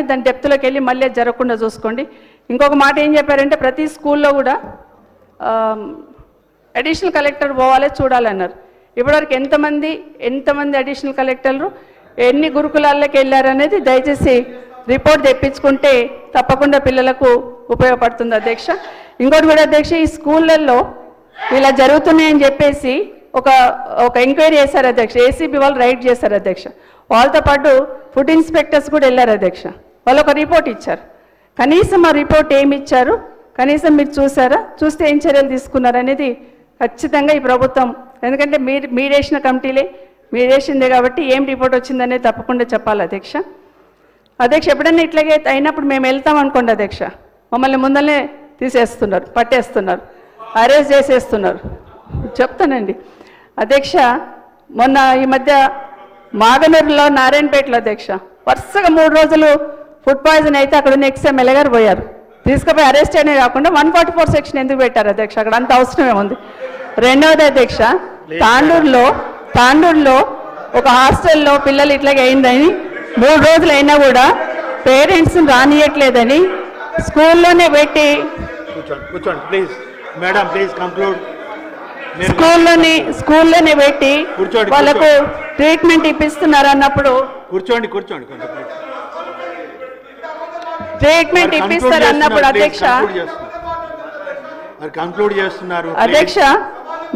దాని డెప్త్లోకి వెళ్ళి మళ్ళీ జరగకుండా చూసుకోండి. ఇంకొక మాట ఏం చెప్పారంటే ప్రతి స్కూల్లో కూడా అడిషనల్ కలెక్టర్ పోవాలి చూడాలన్నారు. ఇప్పటివరకు ఎంతమంది అడిషనల్ కలెక్టర్లు ఎన్ని గురుకులాల్లోకి వెళ్ళారనేది దయచేసి రిపోర్ట్ తెప్పించుకుంటే తప్పకుండా పిల్లలకు ఉపయోగపడుతుంది అధ్యక్ష. ఇంకోటి కూడా అధ్యక్ష, ఈ స్కూళ్ళల్లో ఇలా జరుగుతున్నాయని చెప్పేసి ఒక ఎంక్వైరీ చేశారు అధ్యక్ష. ఏసీబీ వాళ్ళు రైడ్ చేశారు అధ్యక్ష. వాళ్ళతో పాటు ఫుడ్ ఇన్స్పెక్టర్స్ కూడా వెళ్ళారు అధ్యక్ష. వాళ్ళు ఒక రిపోర్ట్ ఇచ్చారు. కనీసం ఆ రిపోర్ట్ ఏమి ఇచ్చారు, కనీసం మీరు చూసారా, చూస్తే ఏం చర్యలు తీసుకున్నారు అనేది ఖచ్చితంగా ఈ ప్రభుత్వం, ఎందుకంటే మీరు వేసిన కమిటీలే మీరు వేసిందే కాబట్టి ఏం రిపోర్ట్ వచ్చిందనేది తప్పకుండా చెప్పాలి అధ్యక్ష. అధ్యక్ష ఎప్పుడన్నా ఇట్లాగే అయినప్పుడు మేము వెళ్తాం అనుకోండి అధ్యక్ష, మమ్మల్ని ముందరనే తీసేస్తున్నారు, పట్టేస్తున్నారు, అరెస్ట్ చేసేస్తున్నారు. చెప్తానండి అధ్యక్ష. మొన్న ఈ మధ్య మాగనూరులో నారాయణపేటలో అధ్యక్ష వరుసగా 3 రోజులు ఫుడ్ పాయిజన్ అయితే అక్కడ ఉన్న ఎక్స్ఎమ్మెల్యే గారు పోయారు. తీసుకుపోయి అరెస్ట్ అనే కాకుండా 144 సెక్షన్ ఎందుకు పెట్టారు అధ్యక్ష? అక్కడ అంత అవసరమే ఉంది. రెండవది అధ్యక్ష, తాండూరులో ఒక హాస్టల్లో పిల్లలు ఇట్లాగే అయిందని 3 రోజులు అయినా కూడా పేరెంట్స్ని రానియట్లేదని స్కూల్లోనే పెట్టి స్కూల్లోనే పెట్టి వాళ్ళకు ట్రీట్మెంట్ ఇప్పిస్తున్నారు అన్నప్పుడు ట్రీట్మెంట్ ఇప్పిస్తారు అన్నప్పుడు అధ్యక్ష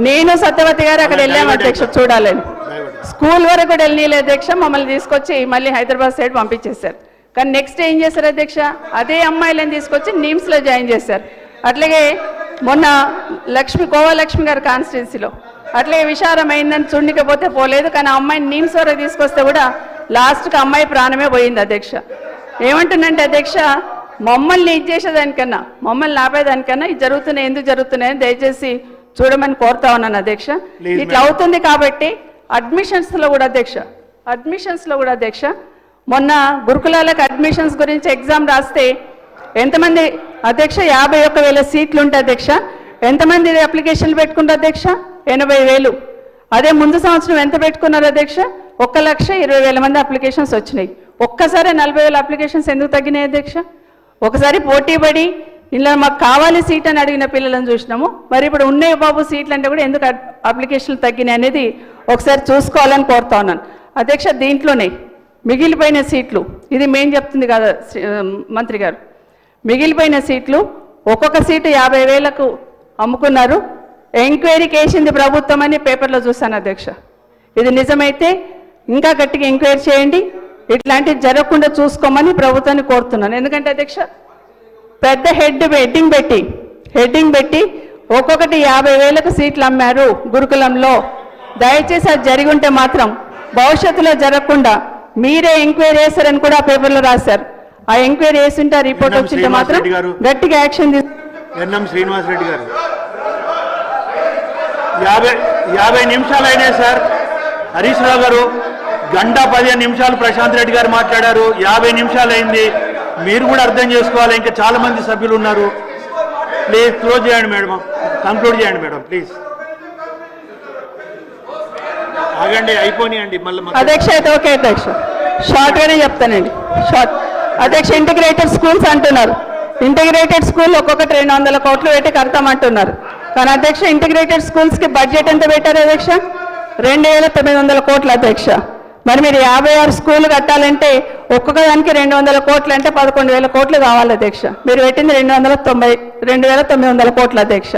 నేను సత్యవతి గారు అక్కడ వెళ్ళాము అధ్యక్ష చూడాలని. స్కూల్ వరకు కూడా వెళ్ళలేదు అధ్యక్ష. మమ్మల్ని తీసుకొచ్చి మళ్ళీ హైదరాబాద్ సైడ్ పంపించేశారు. కానీ నెక్స్ట్ ఏం చేశారు అధ్యక్ష, అదే అమ్మాయిలను తీసుకొచ్చి నిమ్స్లో జాయిన్ చేశారు. అట్లాగే మొన్న కోవలక్ష్మి గారి కాన్స్టిట్యున్సీలో అట్లాగే విషారం అయిందని చూడకపోతే పోలేదు. కానీ ఆ అమ్మాయిని నిమ్స్ వరకు తీసుకొస్తే కూడా లాస్ట్కి అమ్మాయి ప్రాణమే పోయింది అధ్యక్ష. ఏమంటుందంటే అధ్యక్ష, మమ్మల్ని ఇది చేసేదానికన్నా, మమ్మల్ని ఆపేదానికన్నా ఇది జరుగుతున్నాయి, ఎందుకు జరుగుతున్నాయని దయచేసి చూడమని కోరుతా ఉన్నాను అధ్యక్ష. ఇట్లా అవుతుంది కాబట్టి అడ్మిషన్స్లో కూడా అధ్యక్ష మొన్న గురుకులాలకు అడ్మిషన్స్ గురించి ఎగ్జామ్ రాస్తే ఎంతమంది అధ్యక్ష 51,000 సీట్లు ఉంటాయి అధ్యక్ష. ఎంతమంది అప్లికేషన్లు పెట్టుకున్నారు అధ్యక్ష? 80,000. అదే ముందు సంవత్సరం ఎంత పెట్టుకున్నారు అధ్యక్ష? 1,20,000 మంది అప్లికేషన్స్ వచ్చినాయి. ఒక్కసారి 40,000 అప్లికేషన్స్ ఎందుకు తగ్గినాయి అధ్యక్ష? ఒకసారి పోటీ పడి ఇలా మాకు కావాలి సీట్ అని అడిగిన పిల్లలను చూసినాము. మరి ఇప్పుడు ఉన్నాయి బాబు సీట్లు అంటే కూడా ఎందుకు అప్లికేషన్లు తగ్గినాయి అనేది ఒకసారి చూసుకోవాలని కోరుతా ఉన్నాను అధ్యక్ష. దీంట్లోనే మిగిలిపోయిన సీట్లు, ఇది మేము చెప్తుంది కదా మంత్రి గారు, మిగిలిపోయిన సీట్లు ఒక్కొక్క సీటు 50,000కు అమ్ముకున్నారు. ఎంక్వైరీకి వేసింది ప్రభుత్వం అని పేపర్లో చూశాను అధ్యక్ష. ఇది నిజమైతే ఇంకా గట్టిగా ఎంక్వైరీ చేయండి, ఇట్లాంటివి జరగకుండా చూసుకోమని ప్రభుత్వాన్ని కోరుతున్నాను. ఎందుకంటే అధ్యక్ష పెద్ద హెడ్డింగ్ పెట్టి ఒక్కొక్కటి 50,000కు సీట్లు అమ్మారు గురుకులంలో. దయచేసి అది జరిగి ఉంటే మాత్రం భవిష్యత్తులో జరగకుండా మీరే ఎంక్వైరీ చేశారని కూడా పేపర్లో రాశారు. ఆ ఎంక్వైరీ వేసింటే ఆ రిపోర్ట్ వచ్చింటే మాత్రం గట్టిగా యాక్షన్ ఎన్ఎం శ్రీనివాసరెడ్డి గారు 50 నిమిషాలు అయినాయి సార్. హరీష్ రావు గారు 1:15 నిమిషాలు ప్రశాంత్ రెడ్డి గారు మాట్లాడారు. 50 నిమిషాలు అయింది. మీరు కూడా అర్థం చేసుకోవాలి, ఇంకా చాలా మంది సభ్యులు ఉన్నారు. ప్లీజ్ క్లోజ్ చేయండి మేడం, కంక్లూడ్ చేయండి మేడం ప్లీజ్. ఆగండి, అయిపోయినాయండి మళ్ళీ అధ్యక్ష. అయితే ఓకే అధ్యక్ష, షార్ట్గానే చెప్తానండి. అధ్యక్ష ఇంటిగ్రేటెడ్ స్కూల్స్ అంటున్నారు. ఇంటిగ్రేటెడ్ స్కూల్ ఒక్కొక్కటి 200 కోట్లు పెట్టి కడతామంటున్నారు. కానీ అధ్యక్ష ఇంటిగ్రేటెడ్ స్కూల్స్కి బడ్జెట్ ఎంత పెట్టారు అధ్యక్ష? 2,900 కోట్లు అధ్యక్ష. మరి మీరు 56 స్కూళ్ళు కట్టాలంటే ఒక్కొక్క దానికి 200 కోట్లు అంటే 11,000 కోట్లు కావాలి అధ్యక్ష. మీరు పెట్టింది 2,900 కోట్లు అధ్యక్ష.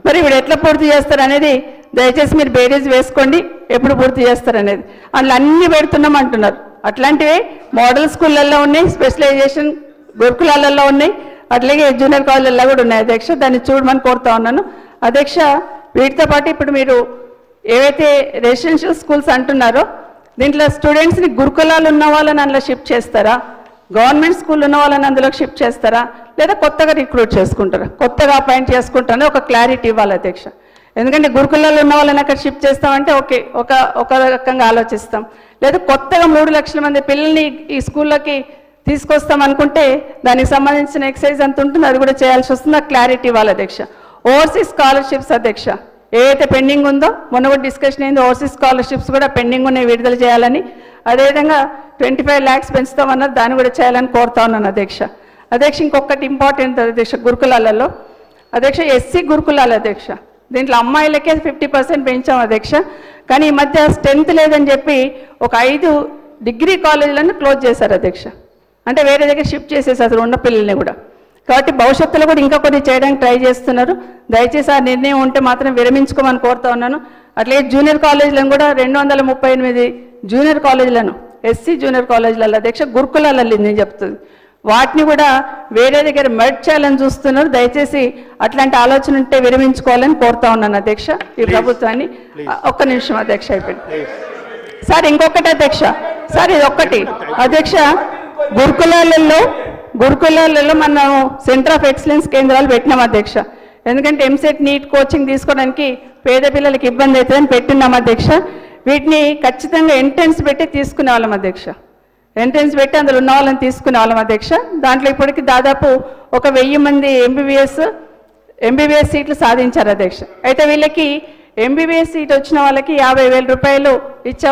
మరి ఇప్పుడు ఎట్లా పూర్తి చేస్తారు అనేది దయచేసి మీరు బేరీజ్ వేసుకోండి, ఎప్పుడు పూర్తి చేస్తారు అనేది. అందులో అన్ని పెడుతున్నాం అంటున్నారు. అట్లాంటివి మోడల్ స్కూళ్ళల్లో ఉన్నాయి, స్పెషలైజేషన్ గురుకులాలలో ఉన్నాయి, అట్లాగే జూనియర్ కాలేజీల్లో కూడా ఉన్నాయి అధ్యక్ష. దాన్ని చూడమని కోరుతా ఉన్నాను అధ్యక్ష. వీటితో పాటు ఇప్పుడు మీరు ఏవైతే రెసిడెన్షియల్ స్కూల్స్ అంటున్నారో దీంట్లో స్టూడెంట్స్ని గురుకులాలు ఉన్న వాళ్ళని అందులో షిఫ్ట్ చేస్తారా, గవర్నమెంట్ స్కూల్ ఉన్న వాళ్ళని అందులో షిఫ్ట్ చేస్తారా, లేదా కొత్తగా రిక్రూట్ చేసుకుంటారా, కొత్తగా అపాయింట్ చేసుకుంటారని ఒక క్లారిటీ ఇవ్వాలి అధ్యక్ష. ఎందుకంటే గురుకులాల్లో ఉన్న వాళ్ళని అక్కడ షిఫ్ట్ చేస్తామంటే ఓకే, ఒక రకంగా ఆలోచిస్తాం. లేదా కొత్తగా 3 లక్షల మంది పిల్లల్ని ఈ స్కూల్లోకి తీసుకొస్తాం అనుకుంటే దానికి సంబంధించిన ఎక్సైజ్ అంత ఉంటుంది, అది కూడా చేయాల్సి వస్తుంది. ఆ క్లారిటీ ఇవ్వాలి అధ్యక్ష. ఓవర్సీస్ స్కాలర్షిప్స్ అధ్యక్ష ఏదైతే పెండింగ్ ఉందో మొన్న కూడా డిస్కషన్ అయింది, ఓవర్సీస్ స్కాలర్షిప్స్ కూడా పెండింగ్ ఉన్నాయి, విడుదల చేయాలని. అదేవిధంగా 25 lakhs పెంచుతామన్నారు, దాన్ని కూడా చేయాలని కోరుతా ఉన్నాను అధ్యక్ష. అధ్యక్ష ఇంకొకటి ఇంపార్టెంట్ అధ్యక్ష, గురుకులాలలో అధ్యక్ష ఎస్సీ గురుకులాల అధ్యక్ష, దీంట్లో అమ్మాయిలకే 50% పెంచాం అధ్యక్ష. కానీ ఈ మధ్య స్ట్రెంత్ లేదని చెప్పి ఒక 5 డిగ్రీ కాలేజీలను క్లోజ్ చేశారు అధ్యక్ష. అంటే వేరే దగ్గర షిఫ్ట్ చేసేసారు ఉన్న పిల్లల్ని కూడా. కాబట్టి భవిష్యత్తులో కూడా ఇంకా కొన్ని చేయడానికి ట్రై చేస్తున్నారు. దయచేసి ఆ నిర్ణయం ఉంటే మాత్రం విరమించుకోమని కోరుతా ఉన్నాను. అట్లే జూనియర్ కాలేజీలను కూడా 238 జూనియర్ కాలేజీలను ఎస్సీ జూనియర్ కాలేజీలలో అధ్యక్ష గురుకులాలలో నేను చెప్తుంది, వాటిని కూడా వేరే దగ్గర మెర్జ్ చేయాలని చూస్తున్నారు. దయచేసి అట్లాంటి ఆలోచన ఉంటే విరమించుకోవాలని కోరుతా ఉన్నాను అధ్యక్ష ఈ ప్రభుత్వాన్ని. ఒక్క నిమిషం అధ్యక్ష, అయిపోయింది సార్. ఇంకొకటి అధ్యక్ష, సార్ ఇది ఒక్కటి అధ్యక్ష, గురుకులాలలో మనం సెంటర్ ఆఫ్ ఎక్సలెన్స్ కేంద్రాలు పెట్టినాం అధ్యక్ష. ఎందుకంటే ఎంసెట్ నీట్ కోచింగ్ తీసుకోవడానికి పేద పిల్లలకి ఇబ్బంది అవుతుందని పెట్టినాం అధ్యక్ష. వీటిని ఖచ్చితంగా ఎంట్రన్స్ పెట్టి తీసుకునే వాళ్ళం అధ్యక్ష, ఎంట్రన్స్ పెట్టి అందులో ఉన్న వాళ్ళని తీసుకునే వాళ్ళం అధ్యక్ష. దాంట్లో ఇప్పటికి దాదాపు 1000 మంది ఎంబీబీఎస్ సీట్లు సాధించారు అధ్యక్ష. అయితే వీళ్ళకి ఎంబీబీఎస్ సీట్ వచ్చిన వాళ్ళకి 50,000 రూపాయలు ఇచ్చే